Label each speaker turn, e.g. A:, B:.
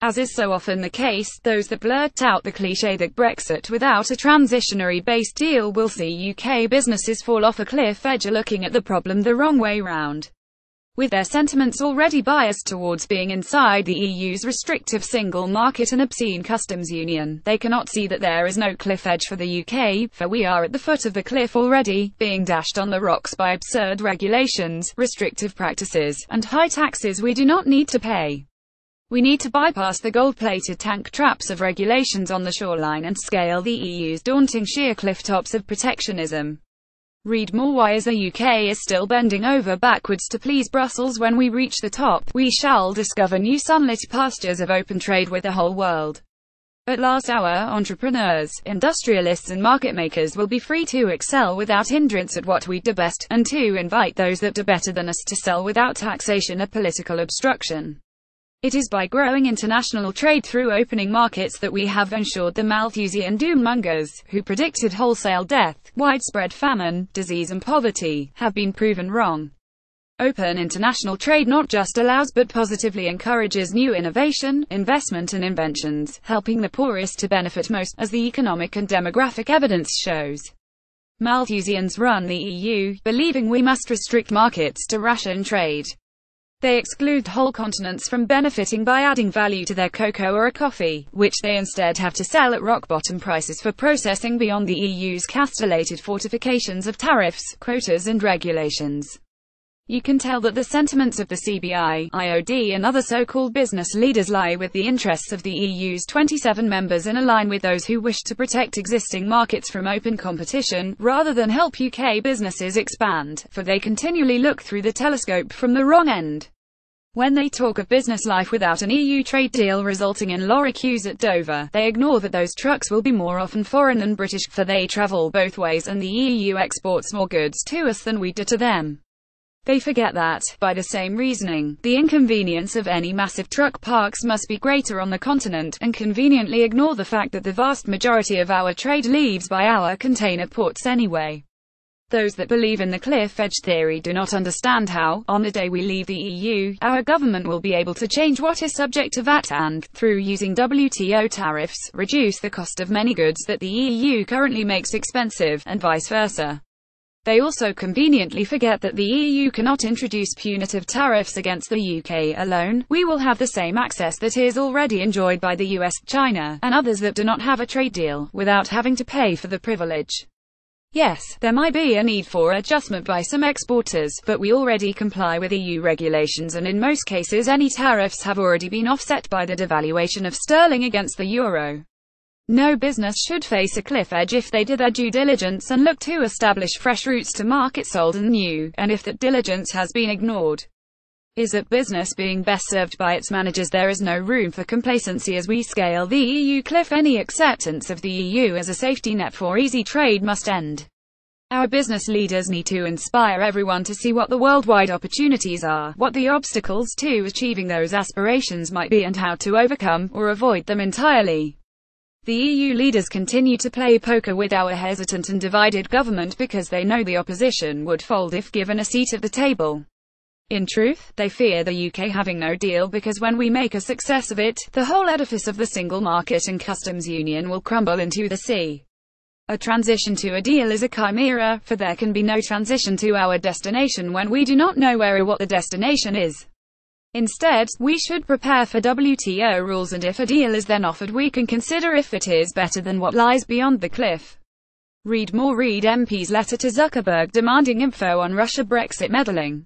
A: As is so often the case, those that blurt out the cliché that Brexit without a transitionary-based deal will see UK businesses fall off a cliff edge are looking at the problem the wrong way round. With their sentiments already biased towards being inside the EU's restrictive single market and obscene customs union, they cannot see that there is no cliff edge for the UK, for we are at the foot of the cliff already, being dashed on the rocks by absurd regulations, restrictive practices, and high taxes we do not need to pay. We need to bypass the gold-plated tank traps of regulations on the shoreline and scale the EU's daunting sheer cliff tops of protectionism. Read more. Why is the UK is still bending over backwards to please Brussels? When we reach the top, we shall discover new sunlit pastures of open trade with the whole world. At last our entrepreneurs, industrialists and market makers will be free to excel without hindrance at what we do best, and to invite those that do better than us to sell without taxation or political obstruction. It is by growing international trade through opening markets that we have ensured the Malthusian doom-mongers, who predicted wholesale death, widespread famine, disease and poverty, have been proven wrong. Open international trade not just allows but positively encourages new innovation, investment and inventions, helping the poorest to benefit most, as the economic and demographic evidence shows. Malthusians run the EU, believing we must restrict markets to ration trade. They exclude whole continents from benefiting by adding value to their cocoa or coffee, which they instead have to sell at rock-bottom prices for processing beyond the EU's castellated fortifications of tariffs, quotas and regulations. You can tell that the sentiments of the CBI, IOD and other so-called business leaders lie with the interests of the EU's 27 members and align with those who wish to protect existing markets from open competition, rather than help UK businesses expand, for they continually look through the telescope from the wrong end. When they talk of business life without an EU trade deal resulting in lorry queues at Dover, they ignore that those trucks will be more often foreign than British, for they travel both ways and the EU exports more goods to us than we do to them. They forget that, by the same reasoning, the inconvenience of any massive truck parks must be greater on the continent, and conveniently ignore the fact that the vast majority of our trade leaves by our container ports anyway. Those that believe in the cliff edge theory do not understand how, on the day we leave the EU, our government will be able to change what is subject to VAT and, through using WTO tariffs, reduce the cost of many goods that the EU currently makes expensive, and vice versa. They also conveniently forget that the EU cannot introduce punitive tariffs against the UK alone. We will have the same access that is already enjoyed by the US, China, and others that do not have a trade deal, without having to pay for the privilege. Yes, there might be a need for adjustment by some exporters, but we already comply with EU regulations and in most cases any tariffs have already been offset by the devaluation of sterling against the euro. No business should face a cliff edge if they did their due diligence and look to establish fresh routes to markets old and new, and if that diligence has been ignored. Is that business being best served by its managers? There is no room for complacency as we scale the EU cliff. Any acceptance of the EU as a safety net for easy trade must end. Our business leaders need to inspire everyone to see what the worldwide opportunities are, what the obstacles to achieving those aspirations might be and how to overcome, or avoid them entirely. The EU leaders continue to play poker with our hesitant and divided government because they know the opposition would fold if given a seat at the table. In truth, they fear the UK having no deal because when we make a success of it, the whole edifice of the single market and customs union will crumble into the sea. A transition to a deal is a chimera, for there can be no transition to our destination when we do not know where or what the destination is. Instead, we should prepare for WTO rules, and if a deal is then offered we can consider if it is better than what lies beyond the cliff. Read more. Read MP's letter to Zuckerberg demanding info on Russia Brexit meddling.